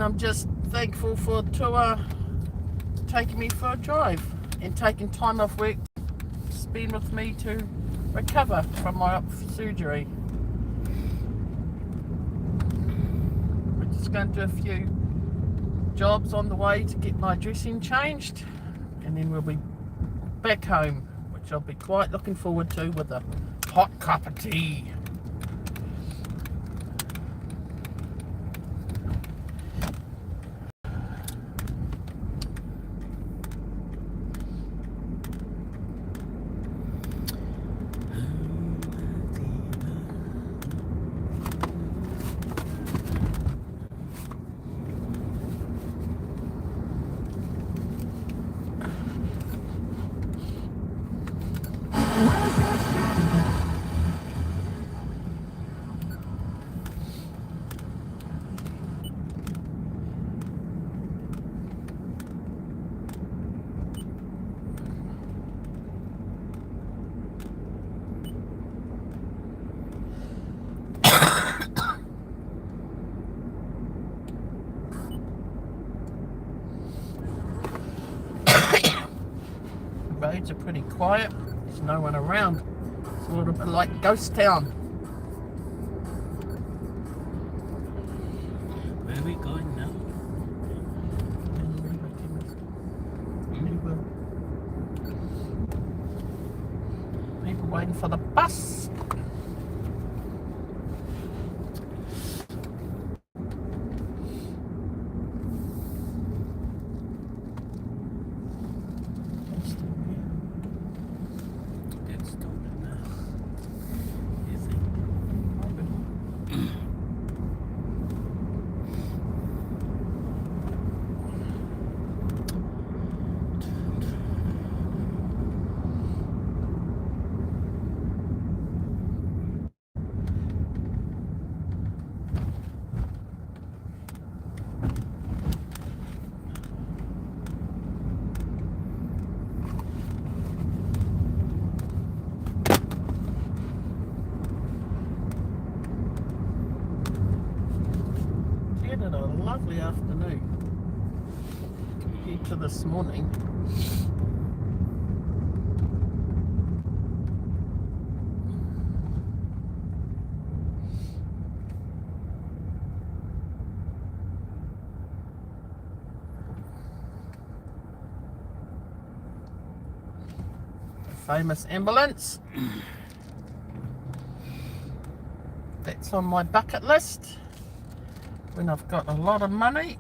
I'm just thankful for Tua taking me for a drive and taking time off work to spend with me to recover from my surgery. We're just going to do a few jobs on the way to get my dressing changed, and then we'll be back home, which I'll be quite looking forward to with a hot cup of tea. Roads are pretty quiet. There's no one around. It's a little bit like ghost town. Where are we going now? People waiting for the bus. It's stopping now. You think? Had a lovely afternoon compared to this morning. The famous ambulance. That's on my bucket list. When I've got a lot of money,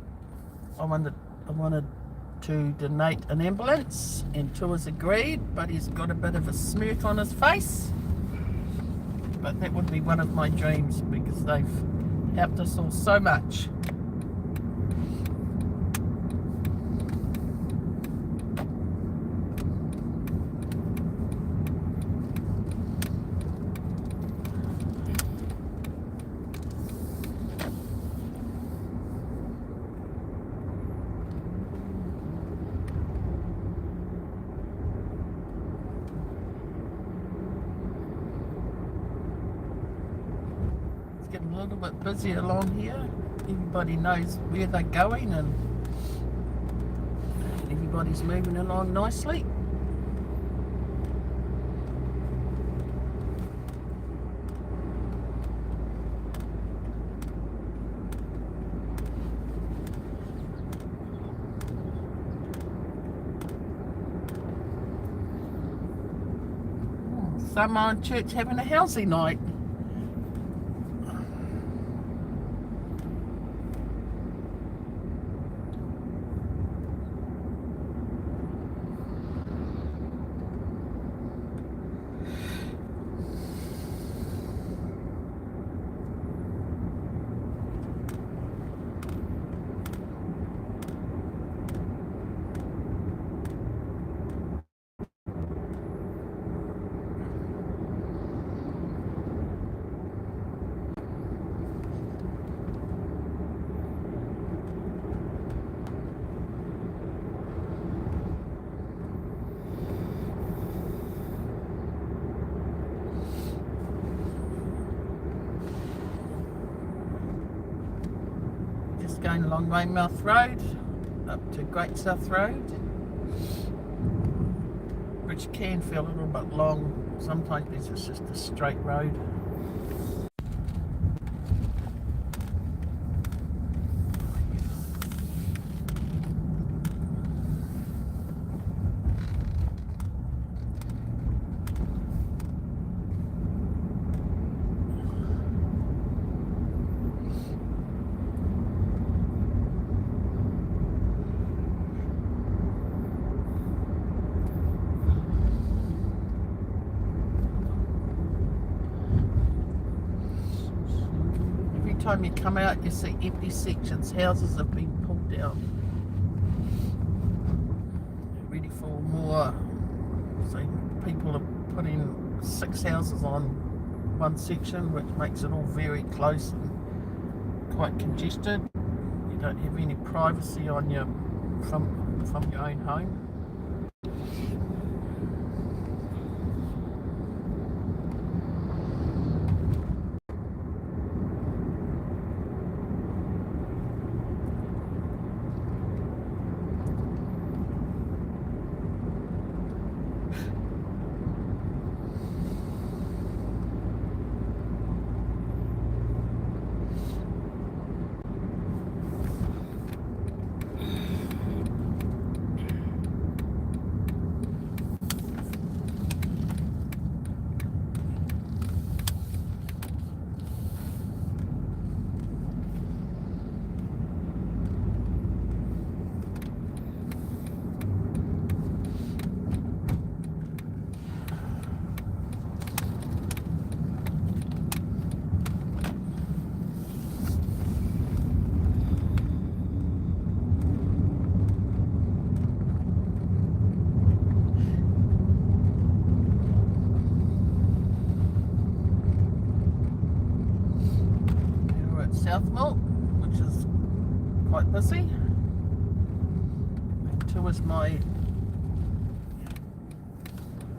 I wanted to donate an ambulance, and Tua's agreed, but he's got a bit of a smirk on his face. But that would be one of my dreams because they've helped us all so much. Getting a little bit busy along here. Everybody knows where they're going and everybody's moving along nicely. Some are in church having a housing night. going along Weymouth Road up to Great South Road, which can feel a little bit long. Sometimes it's just a straight road. Time you come out, you see empty sections. Houses have been pulled down, ready for more. So people are putting 6 houses on one section, which makes it all very close and quite congested. You don't have any privacy on your from your own home. Southmore, which is quite busy. And towards my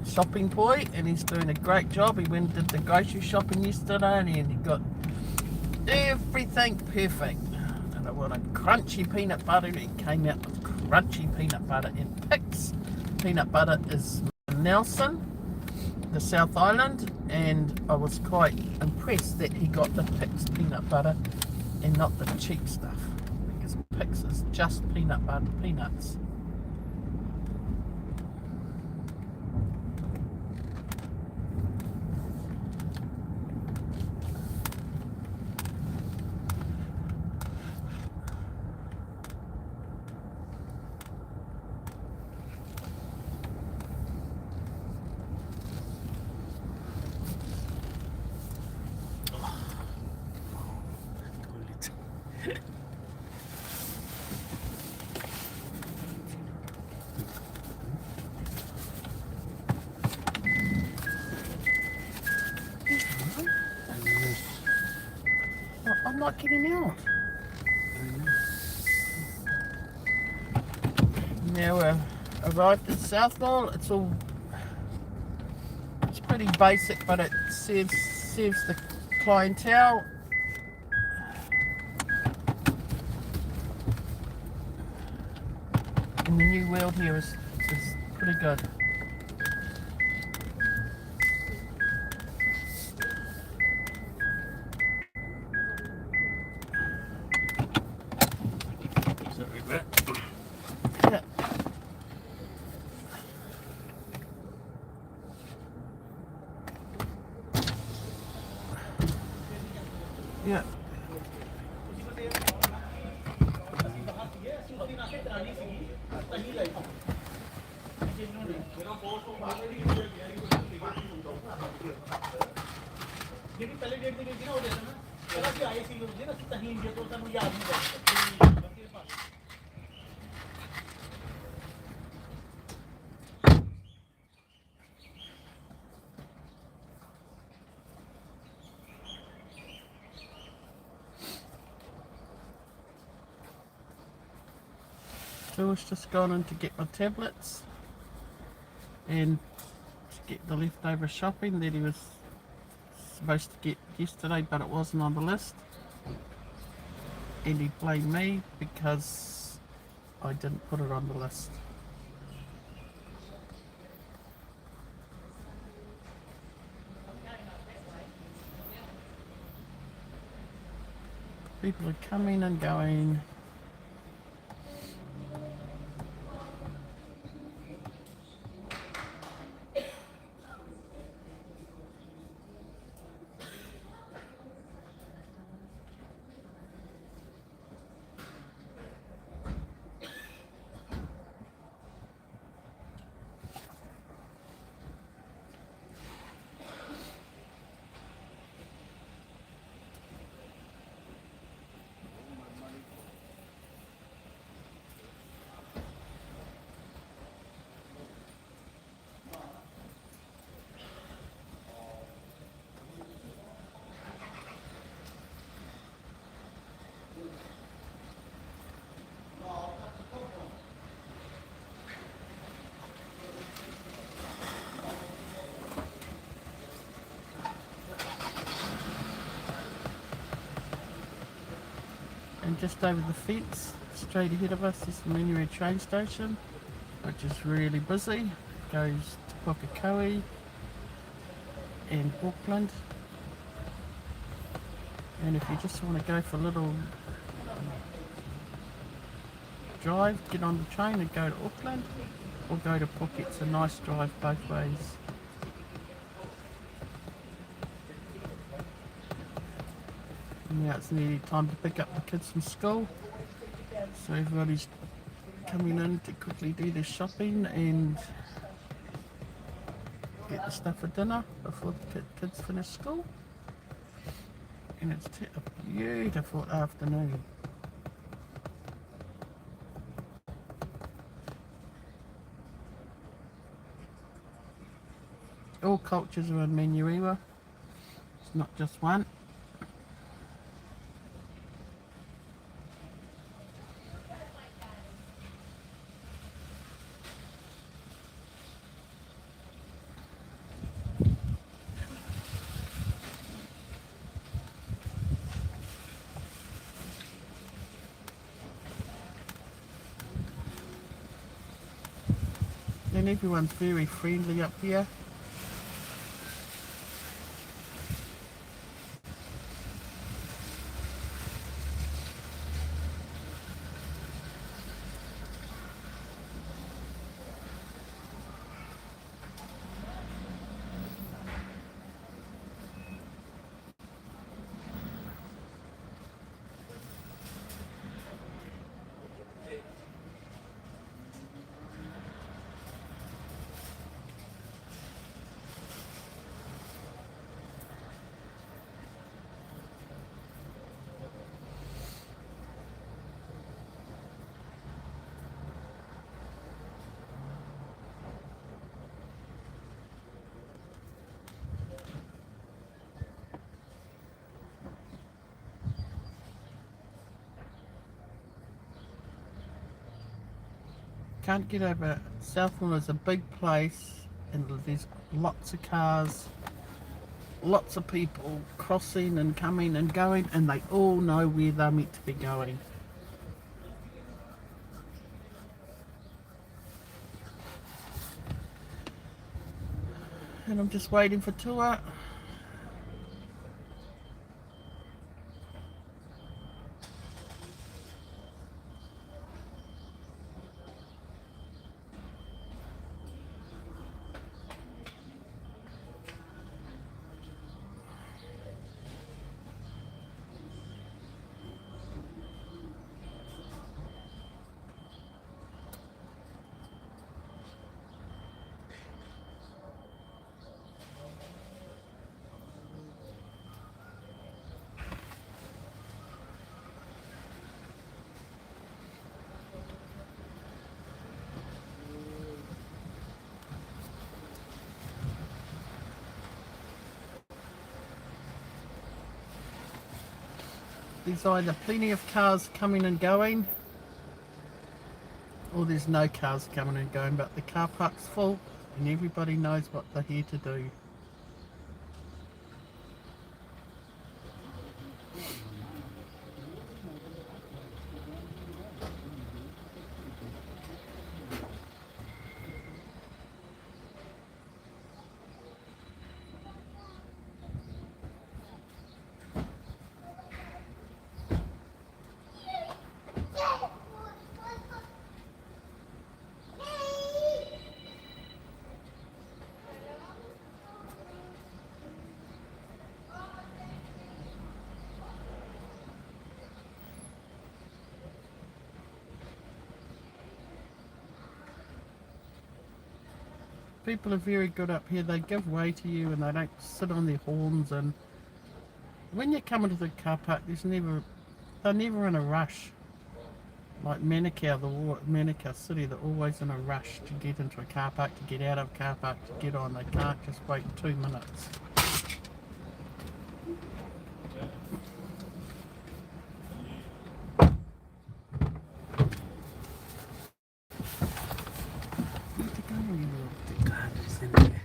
shopping boy, and he's doing a great job. He went and did the grocery shopping yesterday, and he got everything perfect. And I wanted crunchy peanut butter. He came out with crunchy peanut butter and Pic's peanut butter is Nelson, the South Island, and I was quite impressed that he got the Pic's peanut butter and not the cheap stuff, because Pic's is just peanut butter, peanuts. I'm not getting out. Now we've arrived at Southmore. It's pretty basic, but it serves the clientele. And the new world here is pretty good. Yeah. ਜਿਹੜੀ ਪਹਿਲੇ date ਤੇ ਗਈ ਸੀ ਨਾ ਉਹ ਦੇ ਦੇਣਾ ਪਹਿਲਾਂ ਅਸੀਂ ਆਏ ਸੀ ਉਹਦੇ ਨਾ ਤਹੀਂ ਇੰਡੀਆ ਤੋਂ ਸਾਨੂੰ ਯਾਦ ਨਹੀਂ ਕਰਦਾ So I was just going in to get my tablets and to get the leftover shopping that he was supposed to get yesterday, but it wasn't on the list. and he blamed me because I didn't put it on the list. People are coming and going. And just over the fence, straight ahead of us, is the Menure train station, which is really busy. Goes to Pukekohe and Auckland. And if you just want to go for a little drive, get on the train and go to Auckland, or go to Phuket. It's a nice drive both ways. Now it's nearly time to pick up the kids from school, so everybody's coming in to quickly do their shopping and get the stuff for dinner before the kids finish school. And it's a beautiful afternoon. All cultures are in Menuiwa, it's not just one. And everyone's very friendly up here. Can't get over Southland is a big place and there's lots of cars, lots of people crossing and coming and going, and they all know where they're meant to be going. And I'm just waiting for Tua. There's either plenty of cars coming and going, or there's no cars coming and going, but the car park's full and everybody knows what they're here to do. people are very good up here. They give way to you and they don't sit on their horns. And when you come into the car park, they're never in a rush. Like Manukau, Manukau City, they're always in a rush to get into a car park, to get out of a car park, to get on. They can't just wait 2 minutes. Where'd you go, you will? The card is in there.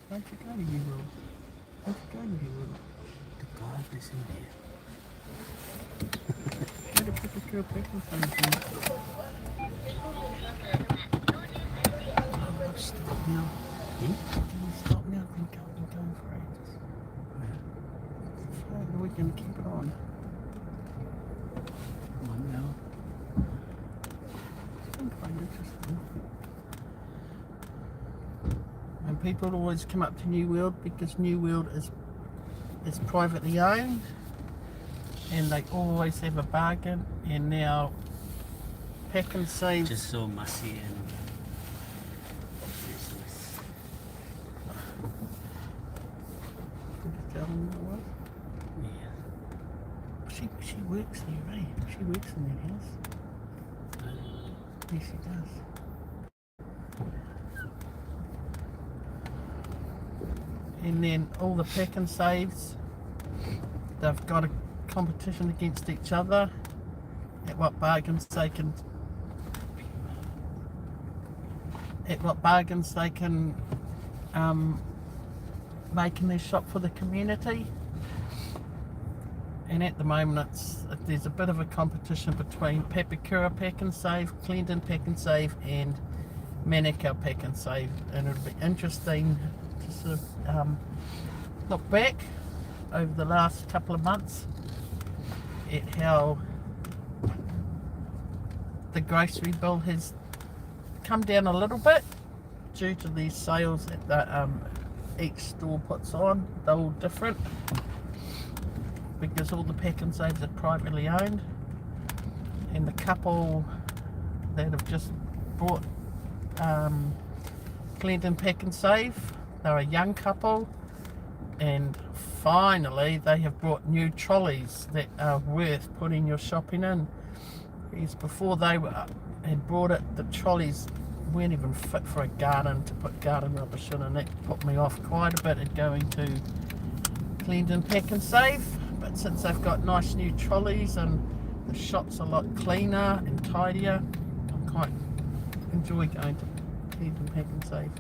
Where'd you go, you will? Where'd you go, you will? The card is in there. Where the put the girl picking things in? Oh, stop now. Hmm? Can you stop now? I've been going for ages. Fine, we can keep it on. One now. It's been quite interesting. And people always come up to New World because New World is privately owned. And they always have a bargain, and now Pack and Save. Just so messy and useless. Did you tell them what it was? Yeah. She works there, eh? She works in that house. Yes, she does. And then all the Pack and Saves, they've got a competition against each other at what bargains they can make in their shop for the community. And at the moment there's a bit of a competition between Papakura Pack and Save, Clendon Pack and Save and Manukau Pack and Save, and it'll be interesting to sort of look back over the last couple of months at how the grocery bill has come down a little bit due to these sales that each store puts on. They're all different because all the Pack and Saves are privately owned, and the couple that have just bought Clendon Pack and Save, they're a young couple, and finally they have brought new trolleys that are worth putting your shopping in. Because before they had brought it, the trolleys weren't even fit for a garden, to put garden rubbish in, and that put me off quite a bit at going to Clendon Pack and Save. But since they've got nice new trolleys and the shop's a lot cleaner and tidier, I quite enjoy going to Clendon Pack and Save.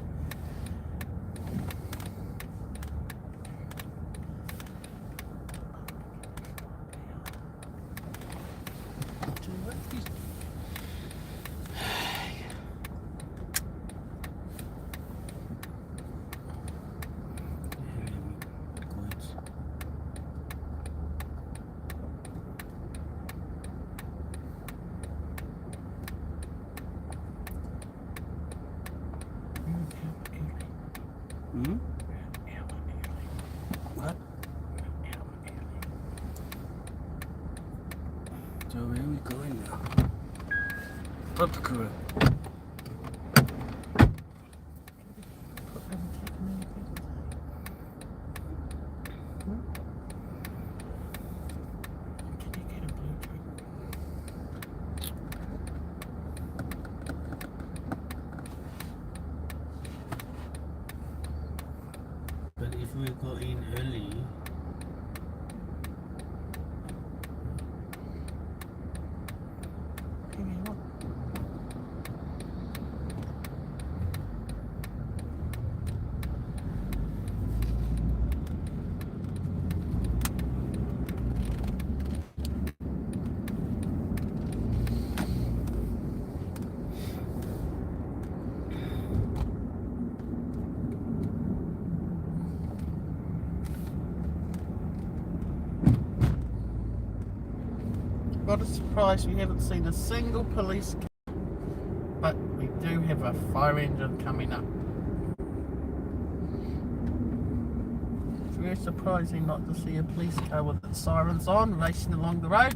Hmm? What? So where are we going now? Papakura. But if we go in early, What a surprise, we haven't seen a single police car, but we do have a fire engine coming up. It's very surprising not to see a police car with its sirens on, racing along the road.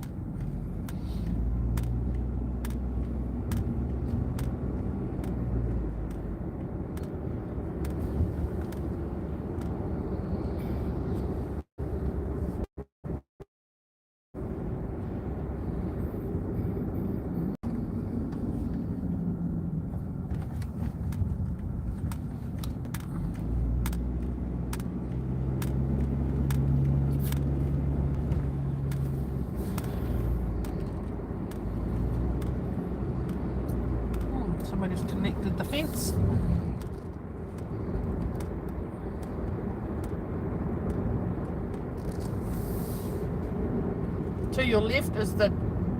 Somebody's connected the fence. To your left is the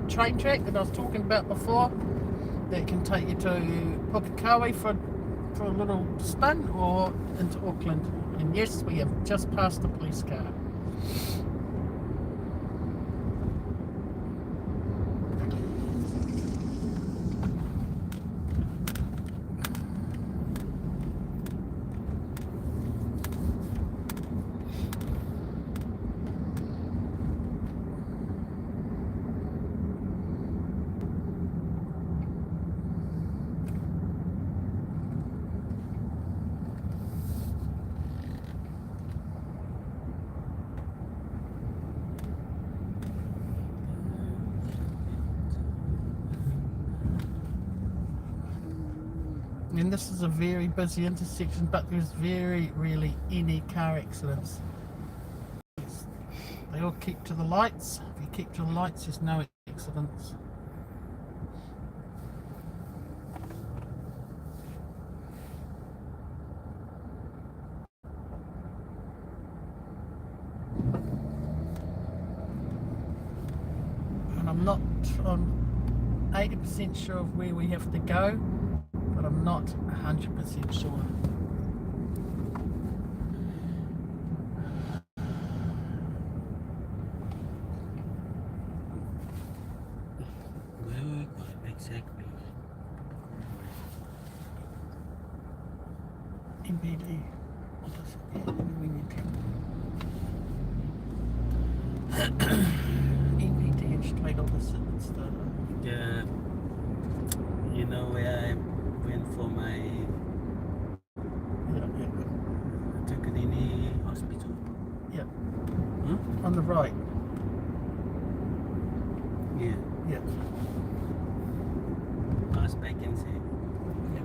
train track that I was talking about before. That can take you to Pukekohe for a little spin or into Auckland. And yes, we have just passed the police car. And this is a very busy intersection, but there's very rarely any car accidents. They all keep to the lights. If you keep to the lights, there's no accidents. And I'm 80% sure of where we have to go, but I'm not 100% sure. Where we going exactly? MBD. We need to. MBD and straight opposite. It's the You know where I went for my Tukanini hospital? yeah. Huh? On the right. Yeah. Yeah. Pass back and say. Yeah.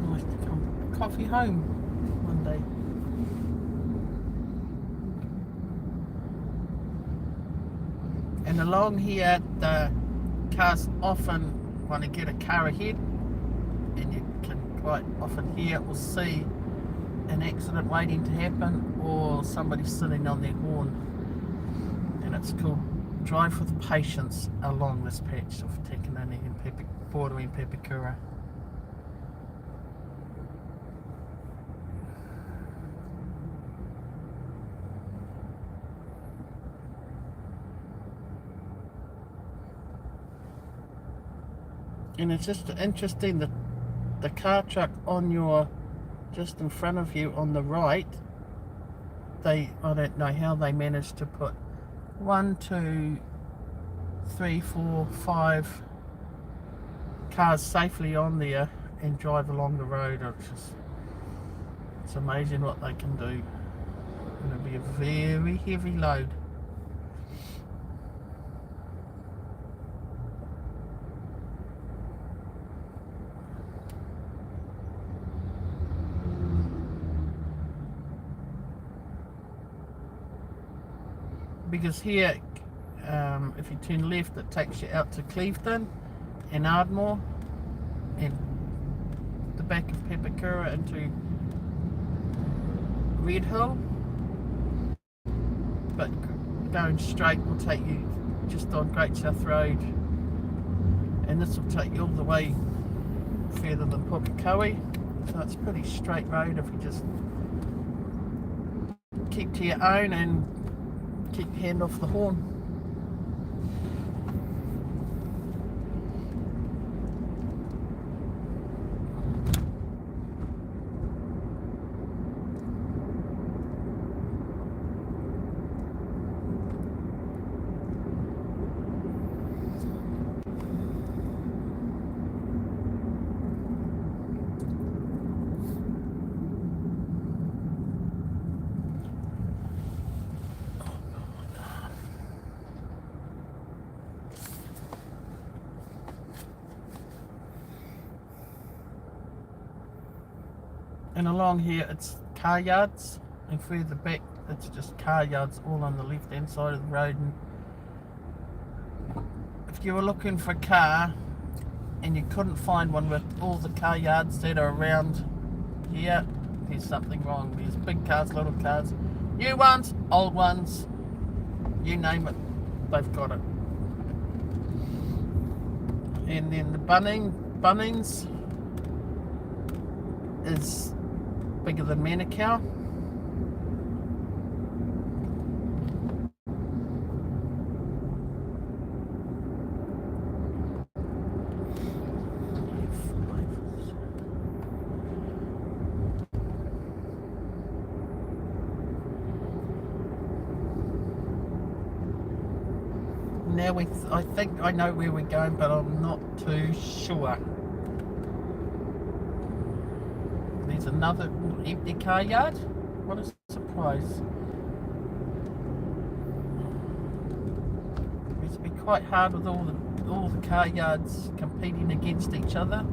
Nice to come coffee home one day. And along here, the cars often want to get a car ahead, and you can quite often hear or see an accident waiting to happen, or somebody sitting on their horn. And it's called Drive with Patience along this patch of Takanini and border in Pepekura. And it's just interesting that the car truck on your, just in front of you on the right, I don't know how they managed to put 1, 2, 3, 4, 5 cars safely on there and drive along the road. It's amazing what they can do. It'll be a very heavy load. Because here if you turn left, it takes you out to Clevedon and Ardmore and the back of Pepakura into Red Hill. But going straight will take you just on Great South Road, and this will take you all the way further than Pukekohe. So it's a pretty straight road if you just keep to your own and keep your hand off the horn. And along here it's car yards, and further back it's just car yards all on the left hand side of the road. And if you were looking for a car and you couldn't find one with all the car yards that are around here, there's something wrong. There's big cars, little cars, new ones, old ones, you name it, they've got it. And then the Bunnings is bigger than Manukau. Now I think I know where we're going, but I'm not too sure. There's another empty car yard. What a surprise. It used to be quite hard with all the car yards competing against each other.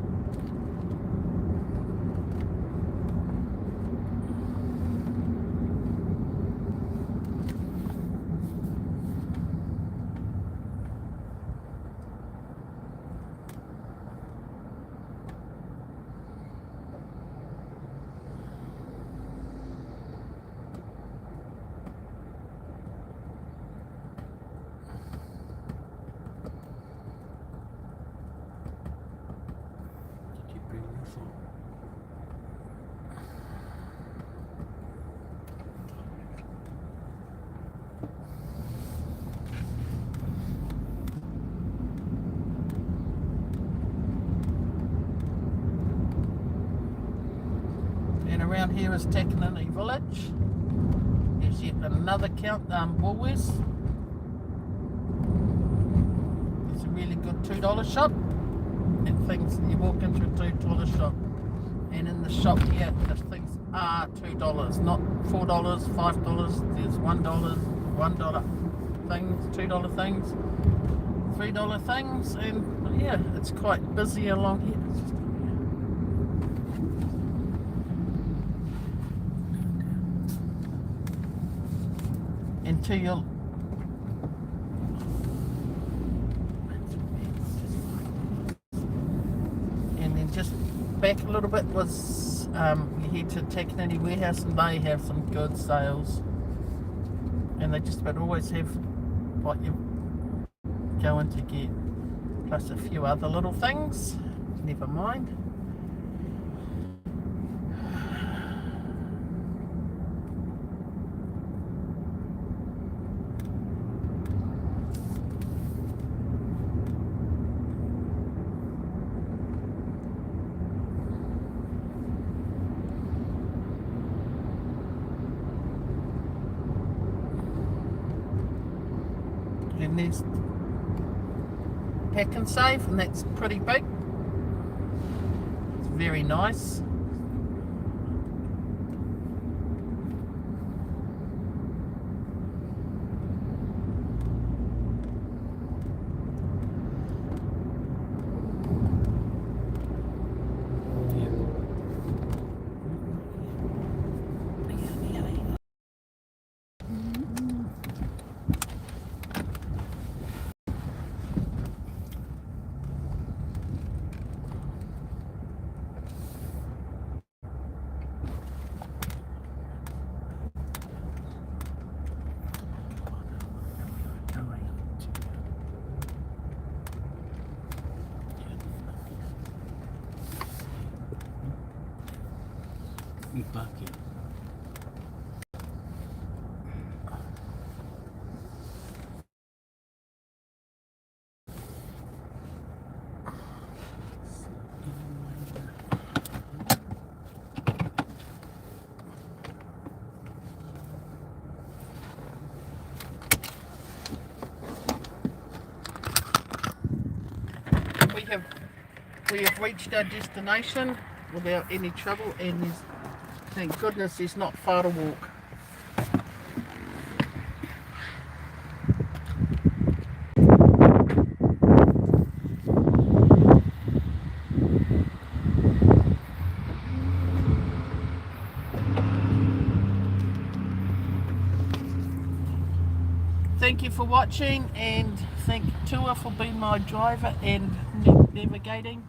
And around here is Takanini Village. There's yet another Woolworths. There's a really good $2 shop, and things you walk into a $2 shop, and in the shop here the things are $2, not $4, $5. There's $1 things, $2 things, $3 things, and yeah, it's quite busy along here. It's just into your and then just back a little bit was you head to Takanini Warehouse, and they have some good sales, and they just about always have what you're going to get, plus a few other little things. Never mind. And there's Pack and Save, and that's pretty big. It's very nice. bucket. We have reached our destination without any trouble, and thank goodness there's not far to walk. Thank you for watching, and thank Tua for being my driver and navigating.